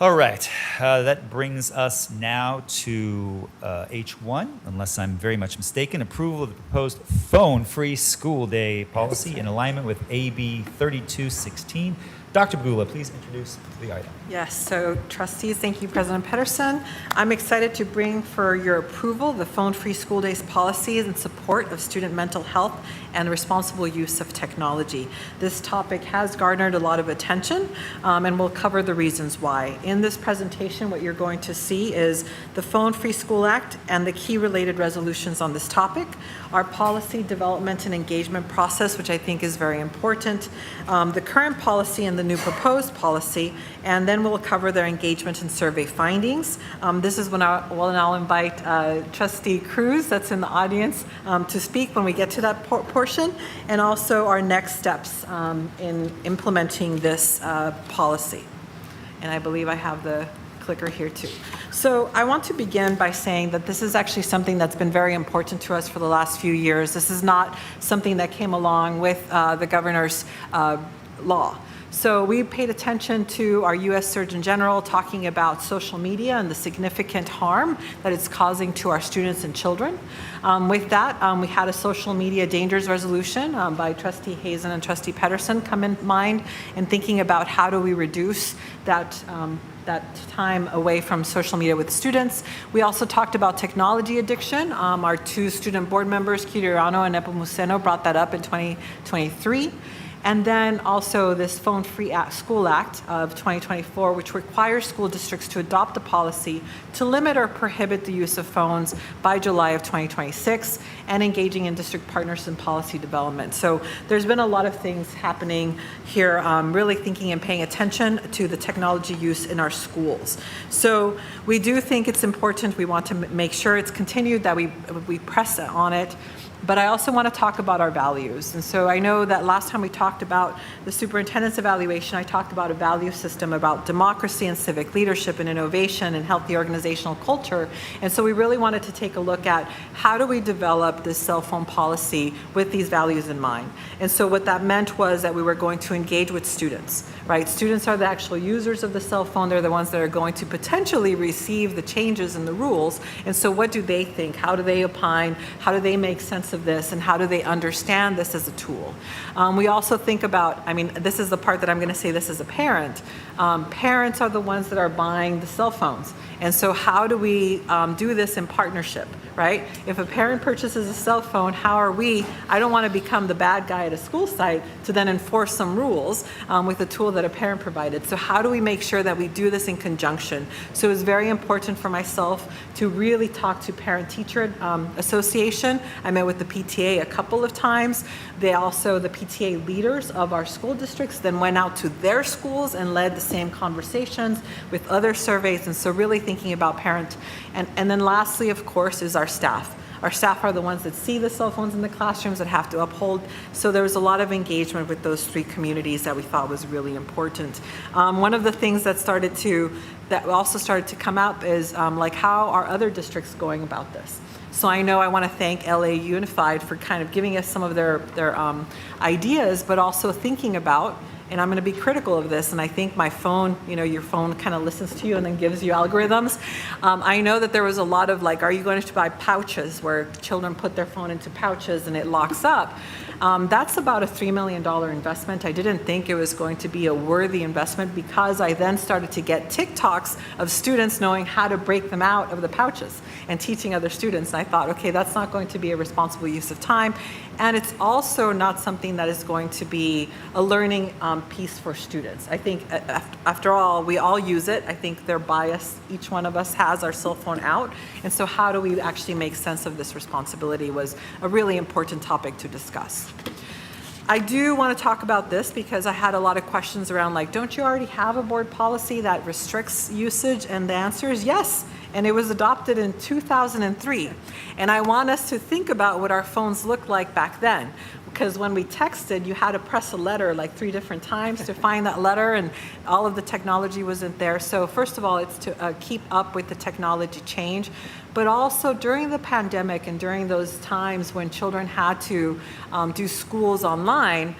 All right, that brings us now to H1, unless I'm very much mistaken, approval of the proposed phone-free school day policy in alignment with AB 3216. Dr. Bagula, please introduce the item. Yes, so trustees, thank you, President Pedersen. I'm excited to bring for your approval the phone-free school days policies in support of student mental health and responsible use of technology. This topic has garnered a lot of attention, and we'll cover the reasons why. In this presentation, what you're going to see is the Phone Free School Act and the key related resolutions on this topic, our policy development and engagement process, which I think is very important, the current policy and the new proposed policy, and then we'll cover their engagement and survey findings. This is when I'll invite Trustee Cruz, that's in the audience, to speak when we get to that portion, and also our next steps in implementing this policy. And I believe I have the clicker here too. So I want to begin by saying that this is actually something that's been very important to us for the last few years. This is not something that came along with the governor's law. So we paid attention to our U.S. Surgeon General talking about social media and the significant harm that it's causing to our students and children. With that, we had a social media dangers resolution by Trustee Hazen and Trustee Pedersen come in mind in thinking about how do we reduce that time away from social media with students. We also talked about technology addiction. Our two student board members, Kirano and Nepomuceno, brought that up in 2023. And then also this Phone Free School Act of 2024, which requires school districts to adopt a policy to limit or prohibit the use of phones by July of 2026 and engaging in district partners in policy development. So there's been a lot of things happening here, really thinking and paying attention to the technology use in our schools. So we do think it's important. We want to make sure it's continued, that we press on it. But I also want to talk about our values. And so I know that last time we talked about the superintendent's evaluation, I talked about a value system about democracy and civic leadership and innovation and healthy organizational culture. And so we really wanted to take a look at how do we develop this cell phone policy with these values in mind. And so what that meant was that we were going to engage with students, right? Students are the actual users of the cell phone. They're the ones that are going to potentially receive the changes in the rules. And so what do they think? How do they opine? How do they make sense of this, and how do they understand this as a tool? We also think about, this is the part that I'm going to say this as a parent. Parents are the ones that are buying the cell phones. And so how do we do this in partnership, right? If a parent purchases a cell phone, how are we, I don't want to become the bad guy at a school site to then enforce some rules with a tool that a parent provided. So how do we make sure that we do this in conjunction? So it's very important for myself to really talk to Parent-Teacher Association. I met with the PTA a couple of times. The PTA leaders of our school districts then went out to their schools and led the same conversations with other surveys. And so really thinking about parent. And then lastly, of course, is our staff. Our staff are the ones that see the cell phones in the classrooms, that have to uphold. So there was a lot of engagement with those three communities that we thought was really important. One of the things that also started to come up is how are other districts going about this? So I know I want to thank LA Unified for kind of giving us some of their ideas, but also thinking about, and I'm going to be critical of this, and I think my phone, your phone kind of listens to you and then gives you algorithms. I know that there was a lot of are you going to buy pouches where children put their phone into pouches and it locks up? That's about a $3 million investment. I didn't think it was going to be a worthy investment because I then started to get TikToks of students knowing how to break them out of the pouches and teaching other students. And I thought, okay, that's not going to be a responsible use of time. And it's also not something that is going to be a learning piece for students. I think, after all, we all use it. I think they're biased. Each one of us has our cell phone out. And so how do we actually make sense of this responsibility was a really important topic to discuss. I do want to talk about this because I had a lot of questions around don't you already have a board policy that restricts usage? And the answer is yes. And it was adopted in 2003. And I want us to think about what our phones looked like back then. Because when we texted, you had to press a letter 3 different times to find that letter, and all of the technology wasn't there. So first of all, it's to keep up with the technology change. But also during the pandemic and during those times when children had to do schools online,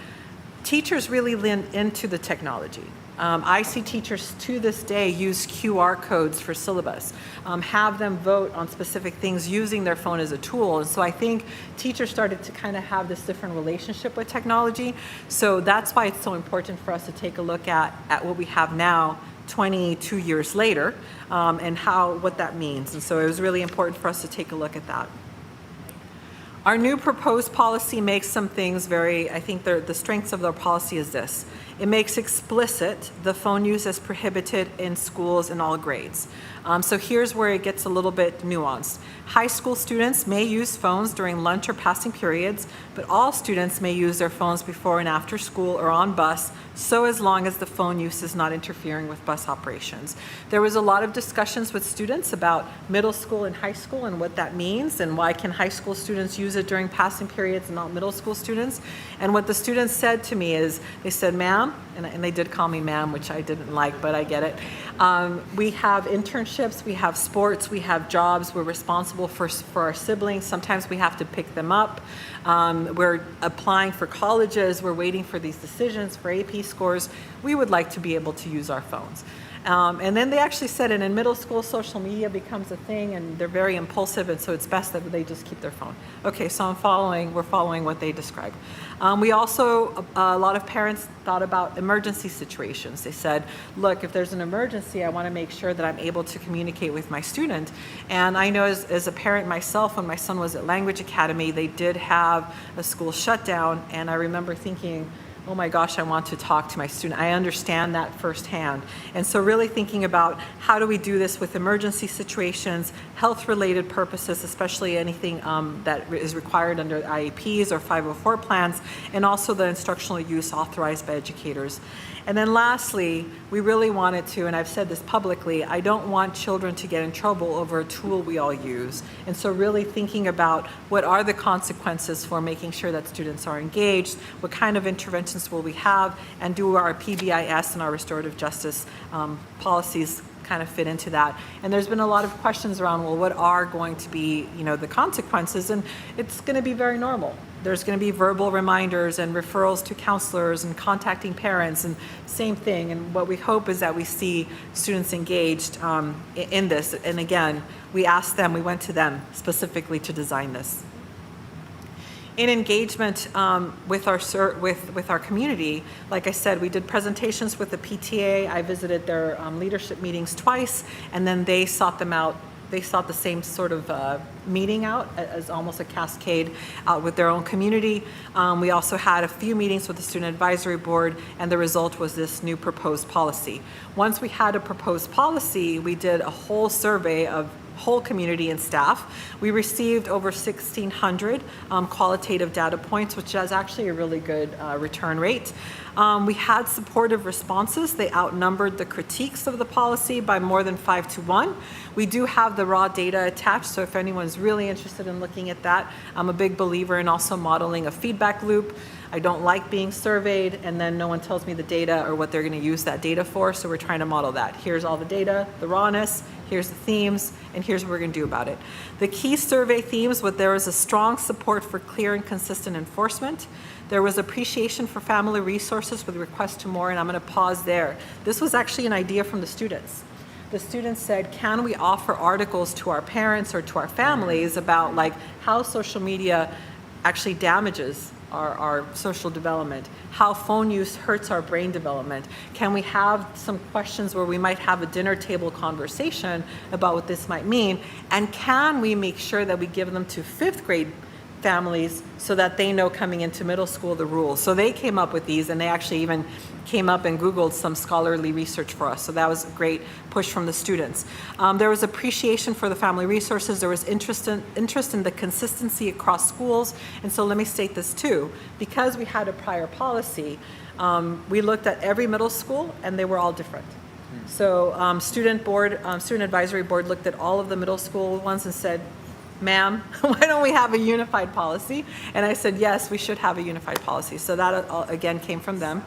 teachers really leaned into the technology. I see teachers to this day use QR codes for syllabus, have them vote on specific things using their phone as a tool. And so I think teachers started to kind of have this different relationship with technology. So that's why it's so important for us to take a look at what we have now, 22 years later, and what that means. And so it was really important for us to take a look at that. Our new proposed policy makes some things I think the strengths of their policy is this. It makes explicit the phone use as prohibited in schools in all grades. So here's where it gets a little bit nuanced. High school students may use phones during lunch or passing periods, but all students may use their phones before and after school or on bus, so as long as the phone use is not interfering with bus operations. There was a lot of discussions with students about middle school and high school and what that means, and why can high school students use it during passing periods and not middle school students. And what the students said to me is, they said, "Ma'am," and they did call me ma'am, which I didn't like, but I get it. We have internships, we have sports, we have jobs, we're responsible for our siblings. Sometimes we have to pick them up. We're applying for colleges, we're waiting for these decisions for AP scores. We would like to be able to use our phones. And then they actually said, and in middle school, social media becomes a thing, and they're very impulsive, and so it's best that they just keep their phone. Okay, so we're following what they described. We also, a lot of parents thought about emergency situations. They said, look, if there's an emergency, I want to make sure that I'm able to communicate with my student. And I know as a parent myself, when my son was at Language Academy, they did have a school shutdown, and I remember thinking, oh my gosh, I want to talk to my student. I understand that firsthand. And so really thinking about how do we do this with emergency situations, health-related purposes, especially anything that is required under IEPs or 504 plans, and also the instructional use authorized by educators. And then lastly, we really wanted to, and I've said this publicly, I don't want children to get in trouble over a tool we all use. And so really thinking about what are the consequences for making sure that students are engaged, what kind of interventions will we have, and do our PBIS and our restorative justice policies kind of fit into that. And there's been a lot of questions around, well, what are going to be, the consequences? And it's going to be very normal. There's going to be verbal reminders and referrals to counselors and contacting parents, and same thing. And what we hope is that we see students engaged in this. And again, we went to them specifically to design this. In engagement with our community, like I said, we did presentations with the PTA. I visited their leadership meetings twice, and then they sought them out. They sought the same sort of meeting out as almost a cascade out with their own community. We also had a few meetings with the Student Advisory Board, and the result was this new proposed policy. Once we had a proposed policy, we did a whole survey of whole community and staff. We received over 1,600 qualitative data points, which is actually a really good return rate. We had supportive responses. They outnumbered the critiques of the policy by more than 5 to 1. We do have the raw data attached, so if anyone's really interested in looking at that, I'm a big believer in also modeling a feedback loop. I don't like being surveyed and then no one tells me the data or what they're going to use that data for, so we're trying to model that. Here's all the data, the rawness, here's the themes, and here's what we're going to do about it. The key survey themes, there was a strong support for clear and consistent enforcement. There was appreciation for family resources with request to more, and I'm going to pause there. This was actually an idea from the students. The students said, can we offer articles to our parents or to our families about how social media actually damages our social development, how phone use hurts our brain development. Can we have some questions where we might have a dinner table conversation about what this might mean? And can we make sure that we give them to 5th grade families so that they know coming into middle school the rules? So they came up with these, and they actually even came up and Googled some scholarly research for us. So that was a great push from the students. There was appreciation for the family resources. There was interest in the consistency across schools. And so let me state this too. Because we had a prior policy, we looked at every middle school and they were all different. So Student Advisory Board looked at all of the middle school ones and said, ma'am, why don't we have a unified policy? And I said, yes, we should have a unified policy. So that again came from them.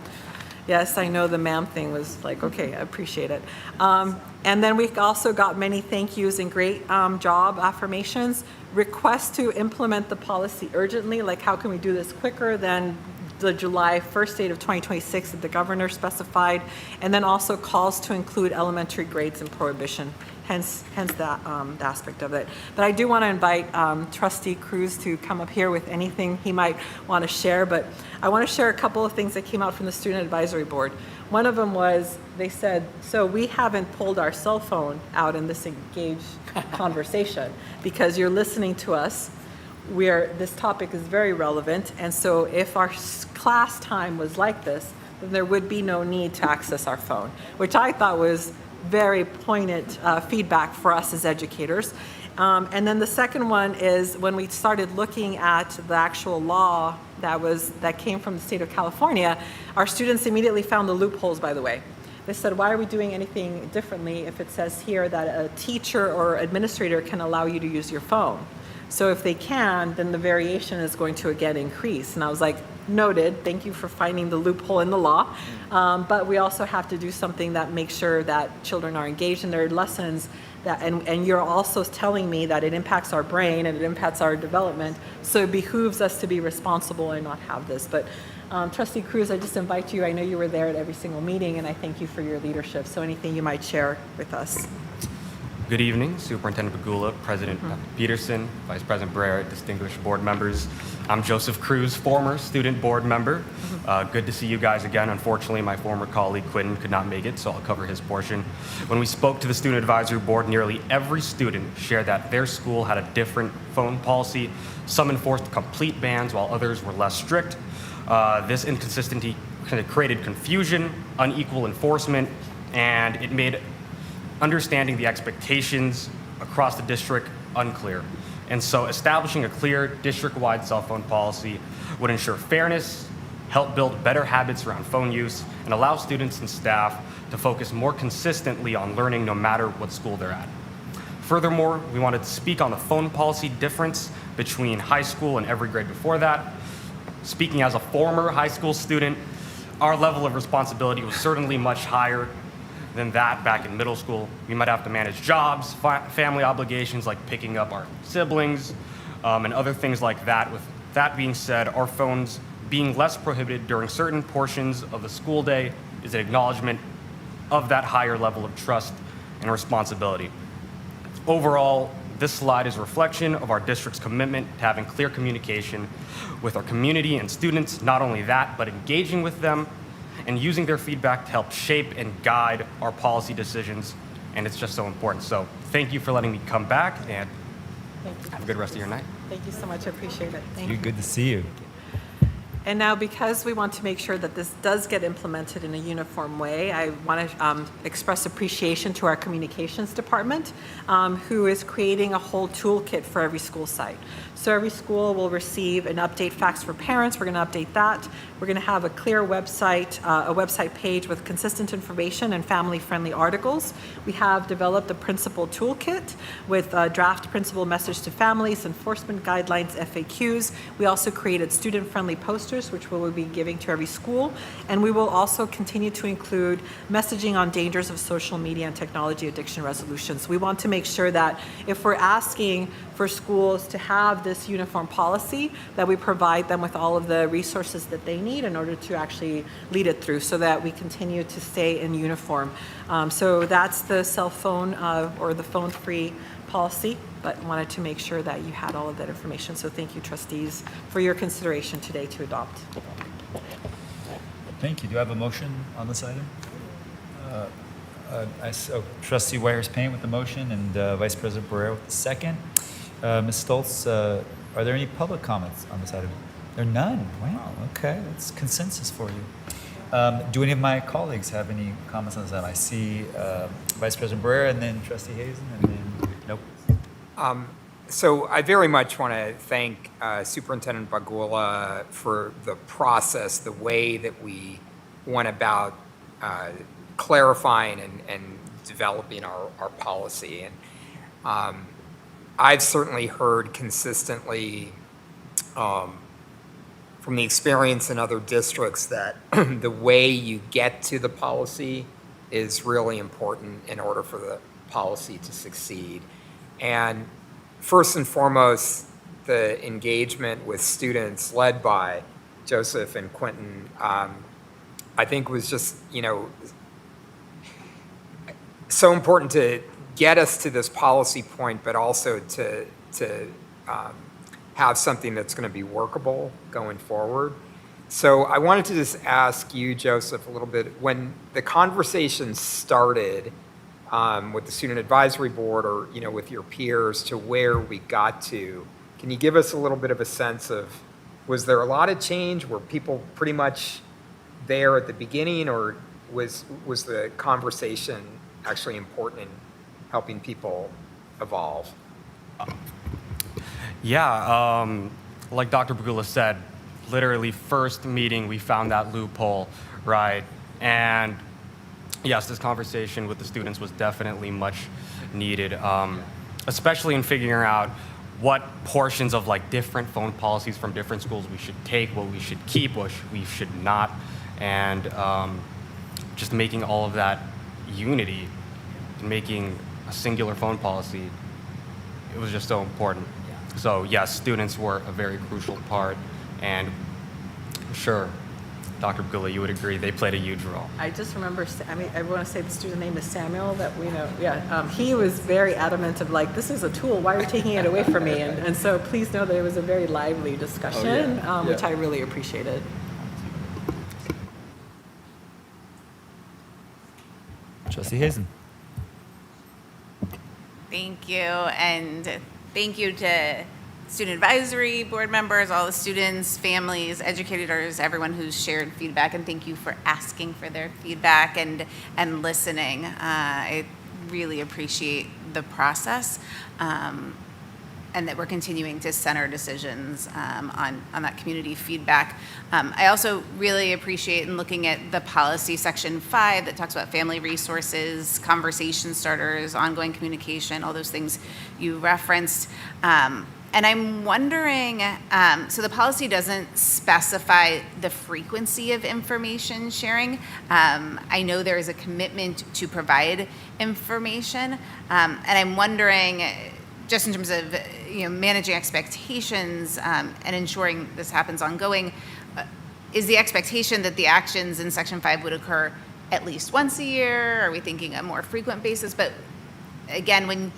Yes, I know the ma'am thing was okay, I appreciate it. And then we also got many thank yous and great job affirmations, requests to implement the policy urgently, how can we do this quicker than the July 1st date of 2026 that the governor specified, and then also calls to include elementary grades in prohibition, hence that the aspect of it. But I do want to invite Trustee Cruz to come up here with anything he might want to share, but I want to share a couple of things that came out from the Student Advisory Board. One of them was, they said, so we haven't pulled our cell phone out in this engaged conversation because you're listening to us. This topic is very relevant, and so if our class time was like this, then there would be no need to access our phone, which I thought was very poignant feedback for us as educators. And then the second one is when we started looking at the actual law that came from the state of California, our students immediately found the loopholes, by the way. They said, why are we doing anything differently if it says here that a teacher or administrator can allow you to use your phone? So if they can, then the variation is going to again increase. And I was like, noted, thank you for finding the loophole in the law. But we also have to do something that makes sure that children are engaged in their lessons, and you're also telling me that it impacts our brain and it impacts our development. So it behooves us to be responsible and not have this. But Trustee Cruz, I just invite you, I know you were there at every single meeting, and I thank you for your leadership. So anything you might share with us. Good evening, Superintendent Bagula, President Peterson, Vice President Barrera, distinguished board members. I'm Joseph Cruz, former student board member. Good to see you guys again. Unfortunately, my former colleague Quinn could not make it, so I'll cover his portion. When we spoke to the Student Advisory Board, nearly every student shared that their school had a different phone policy. Some enforced complete bans while others were less strict. This inconsistency kind of created confusion, unequal enforcement, and it made understanding the expectations across the district unclear. And so establishing a clear district-wide cell phone policy would ensure fairness, help build better habits around phone use, and allow students and staff to focus more consistently on learning no matter what school they're at. Furthermore, we wanted to speak on the phone policy difference between high school and every grade before that. Speaking as a former high school student, our level of responsibility was certainly much higher than that back in middle school. We might have to manage jobs, family obligations like picking up our siblings, and other things like that. With that being said, our phones being less prohibited during certain portions of the school day is an acknowledgement of that higher level of trust and responsibility. Overall, this slide is a reflection of our district's commitment to having clear communication with our community and students. Not only that, but engaging with them and using their feedback to help shape and guide our policy decisions, and it's just so important. So thank you for letting me come back, and have a good rest of your night. Thank you so much, I appreciate it. Thank you. Good to see you. And now, because we want to make sure that this does get implemented in a uniform way, I want to express appreciation to our communications department, who is creating a whole toolkit for every school site. So every school will receive an update fax for parents. We're going to update that. We're going to have a clear website, a website page with consistent information and family-friendly articles. We have developed a principal toolkit with a draft principal message to families, enforcement guidelines, FAQs. We also created student-friendly posters, which we will be giving to every school. And we will also continue to include messaging on dangers of social media and technology addiction resolutions. We want to make sure that if we're asking for schools to have this uniform policy, that we provide them with all of the resources that they need in order to actually lead it through, so that we continue to stay in uniform. So that's the cell phone or the phone-free policy, but wanted to make sure that you had all of that information. So thank you, trustees, for your consideration today to adopt. Thank you. Do I have a motion on this item? Trustee Weyers-Payne with the motion and Vice President Barrera with the second. Ms. Stoltz, are there any public comments on this item? There are none. Wow, okay, that's consensus for you. Do any of my colleagues have any comments on this item? I see Vice President Barrera and then Trustee Hazen, and then, nope. So I very much want to thank Superintendent Bagula for the process, the way that we went about clarifying and developing our policy. And I've certainly heard consistently from the experience in other districts that the way you get to the policy is really important in order for the policy to succeed. And first and foremost, the engagement with students led by Joseph and Quentin, I think was just, so important to get us to this policy point, but also to have something that's going to be workable going forward. So I wanted to just ask you, Joseph, a little bit, when the conversation started with the Student Advisory Board or, with your peers to where we got to, can you give us a little bit of a sense of, was there a lot of change? Were people pretty much there at the beginning, or was the conversation actually important in helping people evolve? Yeah, like Dr. Bagula said, literally first meeting, we found that loophole, right? And yes, this conversation with the students was definitely much needed, especially in figuring out what portions of like different phone policies from different schools we should take, what we should keep, what we should not, and just making all of that unity and making a singular phone policy. It was just so important. So yes, students were a very crucial part, and I'm sure, Dr. Bagula, you would agree, they played a huge role. I just remember, I want to say the student name is Samuel, that we know, he was very adamant of like, this is a tool, why are you taking it away from me? And so please know that it was a very lively discussion, which I really appreciated. Trustee Hazen. Thank you, and thank you to Student Advisory Board members, all the students, families, educators, everyone who's shared feedback, and thank you for asking for their feedback and listening. I really appreciate the process, and that we're continuing to center decisions on that community feedback. I also really appreciate in looking at the policy section 5 that talks about family resources, conversation starters, ongoing communication, all those things you referenced. And I'm wondering, so the policy doesn't specify the frequency of information sharing. I know there is a commitment to provide information, and I'm wondering, just in terms of managing expectations and ensuring this happens ongoing, is the expectation that the actions in Section 5 would occur at least once a year? Are we thinking a more frequent basis? But again, when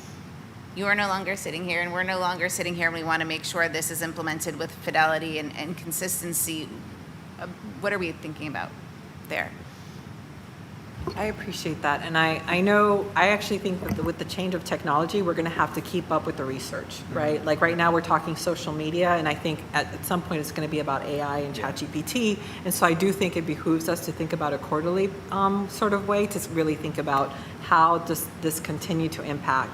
you are no longer sitting here and we're no longer sitting here and we want to make sure this is implemented with fidelity and consistency, what are we thinking about there? I appreciate that, and I actually think that with the change of technology, we're going to have to keep up with the research, right? Like right now, we're talking social media, and I think at some point it's going to be about AI and ChatGPT, and so I do think it behooves us to think about a quarterly sort of way to really think about how does this continue to impact.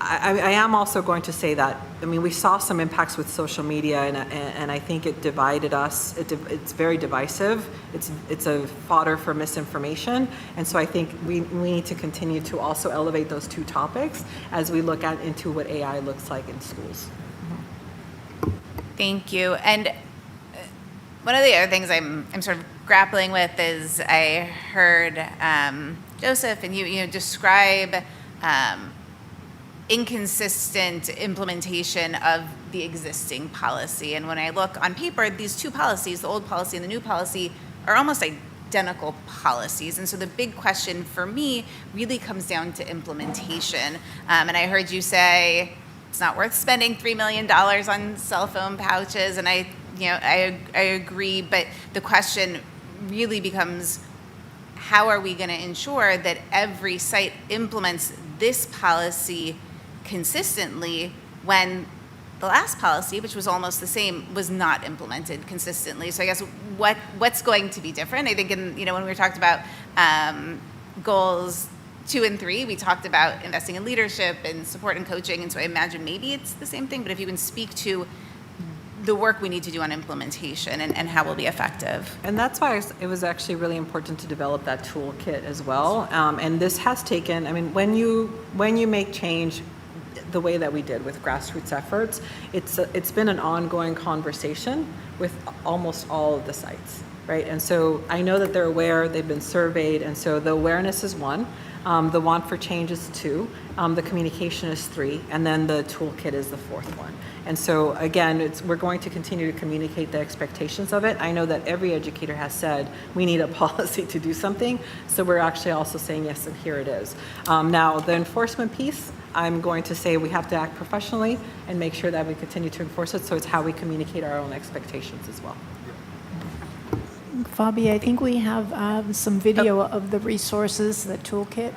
I am also going to say that, we saw some impacts with social media, and I think it divided us. It's very divisive. It's a fodder for misinformation, and so I think we need to continue to also elevate those two topics as we look into what AI looks like in schools. Thank you. And one of the other things I'm sort of grappling with is I heard Joseph and you describe inconsistent implementation of the existing policy. And when I look on paper, these two policies, the old policy and the new policy, are almost identical policies. And so the big question for me really comes down to implementation. And I heard you say it's not worth spending $3 million on cell phone pouches. And I agree, but the question really becomes, how are we going to ensure that every site implements this policy consistently when the last policy, which was almost the same, was not implemented consistently? So I guess what's going to be different? I think when we talked about goals 2 and 3, we talked about investing in leadership and support and coaching, and so I imagine maybe it's the same thing, but if you can speak to the work we need to do on implementation and how we'll be effective. And that's why it was actually really important to develop that toolkit as well. And this has taken, when you make change the way that we did with grassroots efforts, it's been an ongoing conversation with almost all of the sites, right? And so I know that they're aware, they've been surveyed, and so the awareness is one. The want for change is 2. The communication is 3. And then the toolkit is the 4th one. And so again, we're going to continue to communicate the expectations of it. I know that every educator has said we need a policy to do something. So we're actually also saying yes, and here it is. Now, the enforcement piece, I'm going to say we have to act professionally and make sure that we continue to enforce it. So it's how we communicate our own expectations as well. Fabi, I think we have some video of the resources, the toolkit.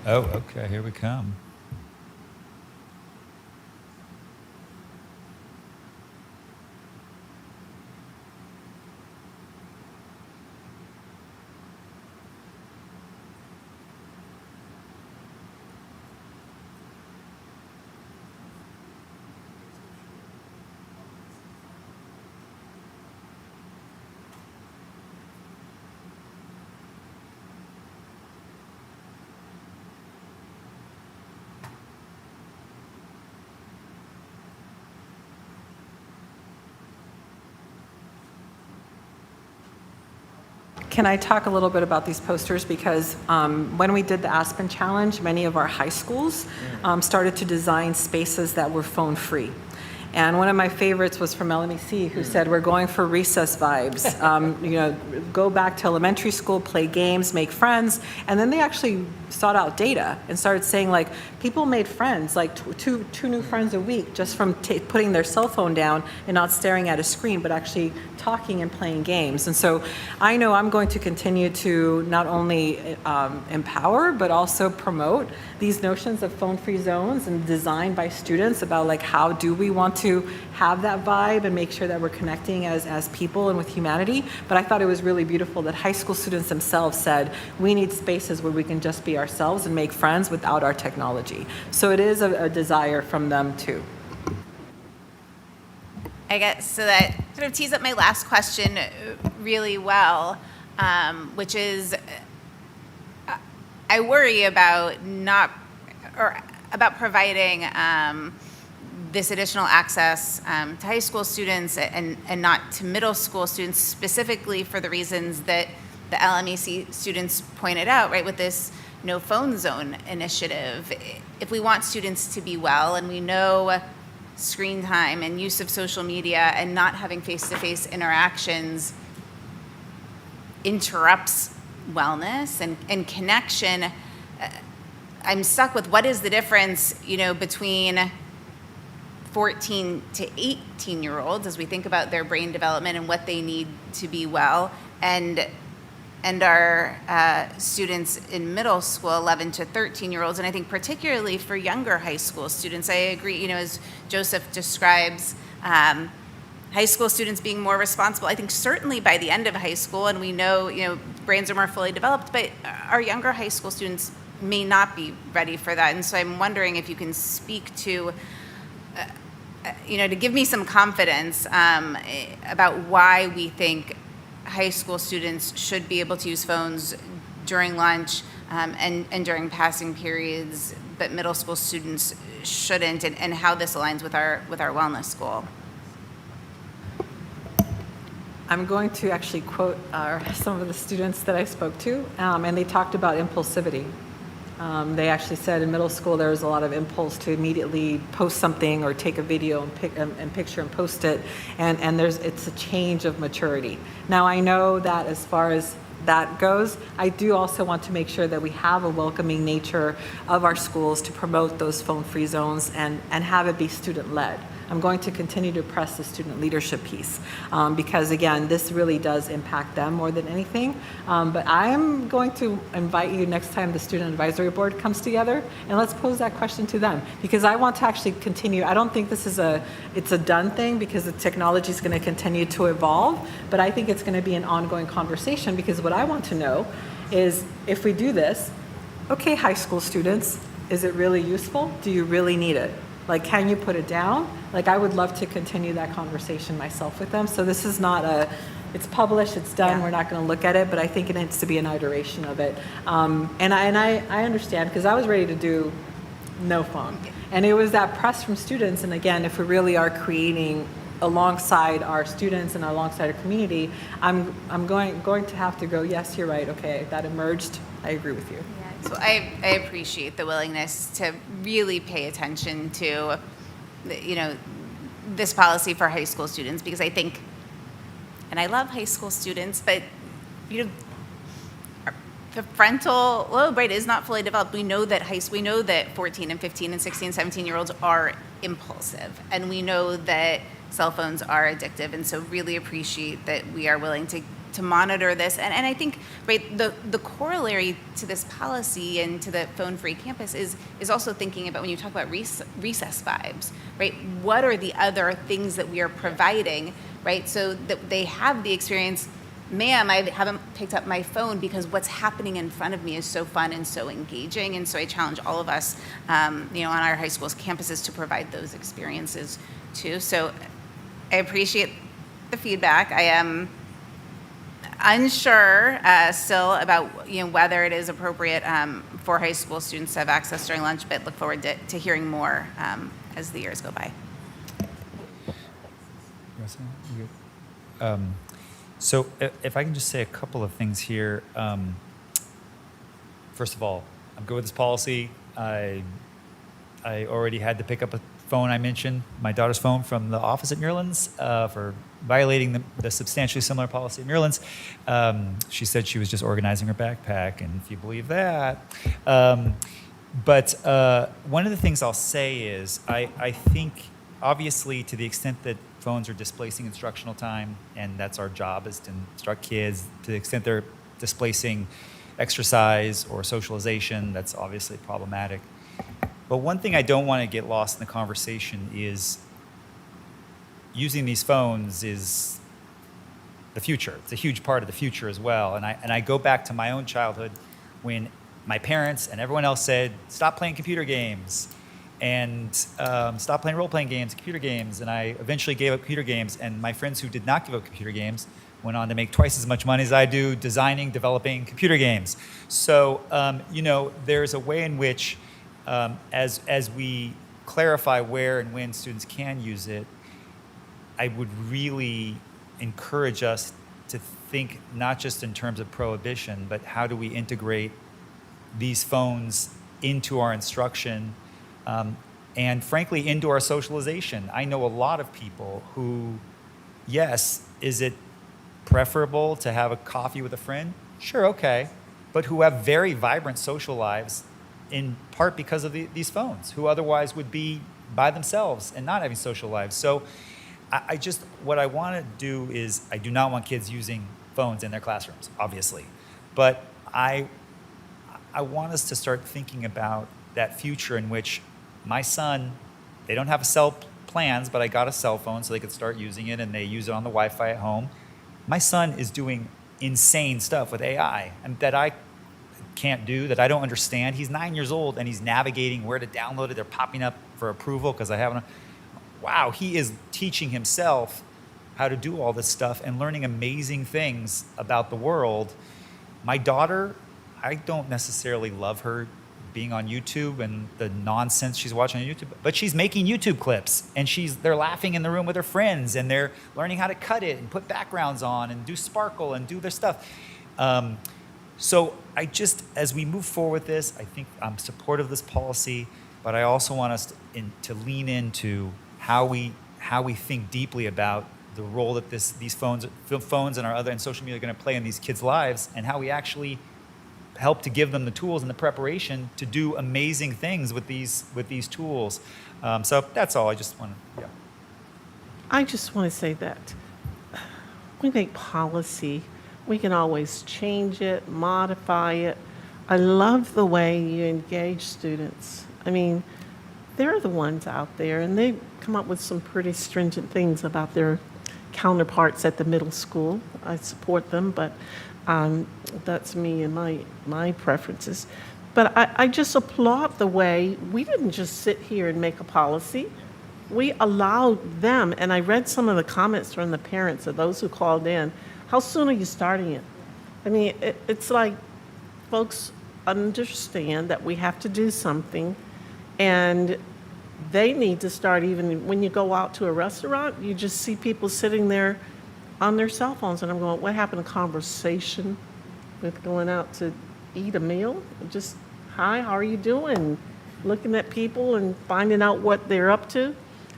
Oh, okay, here we come. Can I talk a little bit about these posters? Because when we did the Aspen Challenge, many of our high schools started to design spaces that were phone free. And one of my favorites was from LMEC, who said, we're going for recess vibes. Go back to elementary school, play games, make friends. And then they actually sought out data and started saying, like, people made friends, like two new friends a week, just from putting their cell phone down and not staring at a screen, but actually talking and playing games. And so I know I'm going to continue to not only empower, but also promote these notions of phone-free zones and design by students about, like, how do we want to have that vibe and make sure that we're connecting as people and with humanity. But I thought it was really beautiful that high school students themselves said, we need spaces where we can just be ourselves and make friends without our technology. So it is a desire from them too. I guess so that sort of tees up my last question really well, which is I worry about about providing this additional access to high school students and not to middle school students, specifically for the reasons that the LMEC students pointed out, right, with this no phone zone initiative. If we want students to be well, and we know screen time and use of social media and not having face-to-face interactions interrupts wellness and connection, I'm stuck with what is the difference, between 14 to 18-year-olds as we think about their brain development and what they need to be well, and our students in middle school, 11 to 13-year-olds, and I think particularly for younger high school students. I agree, as Joseph describes, high school students being more responsible. I think certainly by the end of high school, and we know, brains are more fully developed, but our younger high school students may not be ready for that. And so I'm wondering if you can speak to, to give me some confidence about why we think high school students should be able to use phones during lunch and during passing periods, but middle school students shouldn't, and how this aligns with our wellness goal. I'm going to actually quote some of the students that I spoke to, and they talked about impulsivity. They actually said in middle school there was a lot of impulse to immediately post something or take a video and picture and post it, and it's a change of maturity. Now I know that as far as that goes, I do also want to make sure that we have a welcoming nature of our schools to promote those phone-free zones and have it be student-led. I'm going to continue to press the student leadership piece because, again, this really does impact them more than anything. But I am going to invite you next time the Student Advisory Board comes together, and let's pose that question to them, because I want to actually continue. I don't think this is it's a done thing, because the technology is going to continue to evolve, but I think it's going to be an ongoing conversation, because what I want to know is, if we do this, okay, high school students, is it really useful? Do you really need it? Like, can you put it down? Like, I would love to continue that conversation myself with them. So this is not it's published, it's done, we're not going to look at it, but I think it needs to be an iteration of it. And I understand, because I was ready to do no phone. And it was that press from students. And again, if we really are creating alongside our students and alongside our community, I'm going to have to go, yes, you're right, okay, that emerged, I agree with you. So I appreciate the willingness to really pay attention to, this policy for high school students, because I think, and I love high school students, but, the frontal lobe, right, is not fully developed. We know that 14 and 15 and 16, 17-year-olds are impulsive, and we know that cell phones are addictive, and so really appreciate that we are willing to monitor this. And I think, right, the corollary to this policy and to the phone-free campus is also thinking about, when you talk about recess vibes, right, what are the other things that we are providing, right, so that they have the experience, ma'am, I haven't picked up my phone because what's happening in front of me is so fun and so engaging. And so I challenge all of us, on our high school's campuses to provide those experiences too. So I appreciate the feedback. I am unsure still about whether it is appropriate for high school students to have access during lunch, but look forward to hearing more as the years go by. So if I can just say a couple of things here. First of all, I'm good with this policy. I already had to pick up a phone I mentioned, my daughter's phone from the office at New Orleans for violating the substantially similar policy at New Orleans. She said she was just organizing her backpack, and if you believe that. But one of the things I'll say is I think, obviously, to the extent that phones are displacing instructional time, and that's our job, is to instruct kids. To the extent they're displacing exercise or socialization, that's obviously problematic. But one thing I don't want to get lost in the conversation is using these phones is the future. It's a huge part of the future as well. And I go back to my own childhood when my parents and everyone else said, stop playing computer games and stop playing role-playing games, computer games. And I eventually gave up computer games. And my friends who did not give up computer games went on to make twice as much money as I do designing, developing computer games. So, there's a way in which as we clarify where and when students can use it, I would really encourage us to think not just in terms of prohibition, but how do we integrate these phones into our instruction and frankly into our socialization. I know a lot of people who, yes, is it preferable to have a coffee with a friend? Sure, okay, but who have very vibrant social lives in part because of these phones, who otherwise would be by themselves and not having social lives. So what I want to do is, I do not want kids using phones in their classrooms, obviously. But I want us to start thinking about that future in which my son, they don't have cell plans, but I got a cell phone so they could start using it, and they use it on the Wi-Fi at home. My son is doing insane stuff with AI and that I can't do, that I don't understand. He's 9 years old and he's navigating where to download it. They're popping up for approval because I haven't. Wow, he is teaching himself how to do all this stuff and learning amazing things about the world. My daughter, I don't necessarily love her being on YouTube and the nonsense she's watching on YouTube, but she's making YouTube clips and they're laughing in the room with her friends and they're learning how to cut it and put backgrounds on and do sparkle and do their stuff. So as we move forward with this, I think I'm supportive of this policy, but I also want us to lean into how we think deeply about the role that these phones and social media are going to play in these kids' lives, and how we actually help to give them the tools and the preparation to do amazing things with these tools. So that's all. I just want to. Yeah. I just want to say that we make policy. We can always change it, modify it. I love the way you engage students. I mean, they're the ones out there, and they come up with some pretty stringent things about their counterparts at the middle school. I support them, but that's me and my preferences. But I just applaud the way we didn't just sit here and make a policy. We allowed them, and I read some of the comments from the parents of those who called in. How soon are you starting it? I mean, it's like folks understand that we have to do something, and they need to start. Even when you go out to a restaurant, you just see people sitting there on their cell phones, and I'm going, what happened to conversation with going out to eat a meal? Just hi, how are you doing? Looking at people and finding out what they're up to.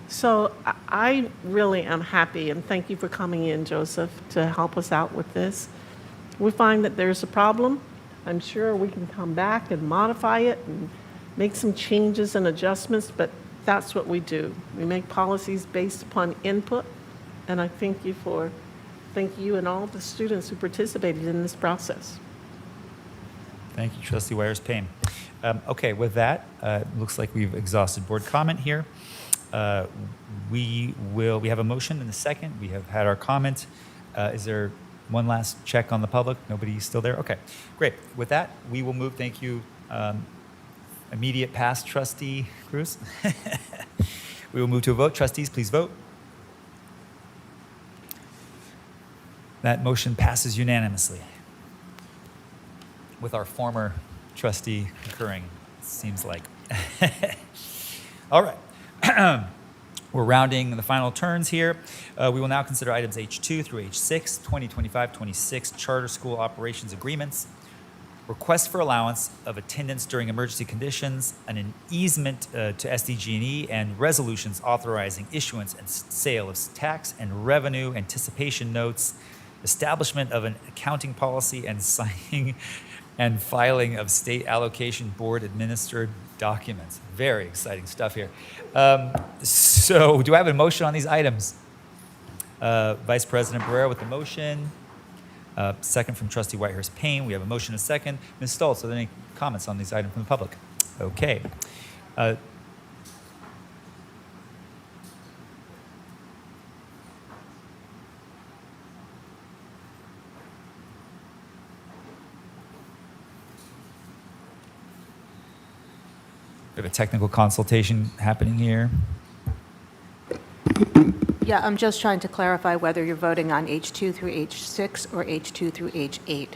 So I really am happy, and thank you for coming in, Joseph, to help us out with this. We find that there's a problem. I'm sure we can come back and modify it and make some changes and adjustments, but that's what we do. We make policies based upon input, and I thank you and all the students who participated in this process. Thank you, Trustee Wires-Payne. Okay, with that, looks like we've exhausted board comment here. We have a motion and a second. We have had our comment. Is there one last check on the public? Nobody's still there? Okay, great. With that, we will move, thank you, immediate past Trustee Cruz. We will move to a vote. Trustees, please vote. That motion passes unanimously, with our former trustee concurring, it seems like. All right. We're rounding the final turns here. We will now consider items H2 through H6, 2025-26 charter school operations agreements, request for allowance of attendance during emergency conditions, an easement to SDG&E, and resolutions authorizing issuance and sale of tax and revenue anticipation notes, establishment of an accounting policy, and signing and filing of state allocation board administered documents. Very exciting stuff here. So do I have a motion on these items? Vice President Barrera with the motion. Second from Trustee Whitehurst-Payne. We have a motion and a second. Ms. Stoltz, are there any comments on these items from the public? Okay. We have a technical consultation happening here. Yeah, I'm just trying to clarify whether you're voting on H2 through H6 or H2 through H8.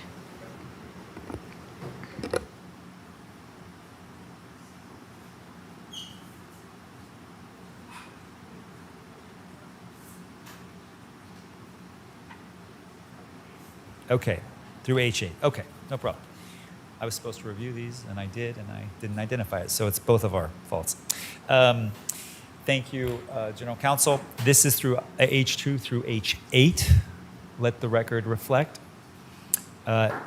Okay, through H8. Okay, no problem. I was supposed to review these, and I did, and I didn't identify it, so it's both of our faults. Thank you, General Counsel. This is through H2 through H8. Let the record reflect. And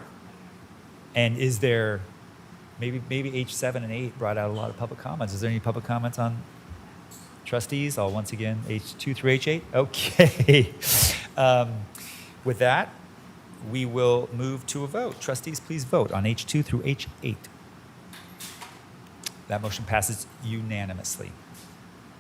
is there, maybe H7 and 8 brought out a lot of public comments. Is there any public comments on trustees? I'll once again, H2 through H8? Okay. With that, we will move to a vote. Trustees, please vote on H2 through H8. That motion passes unanimously.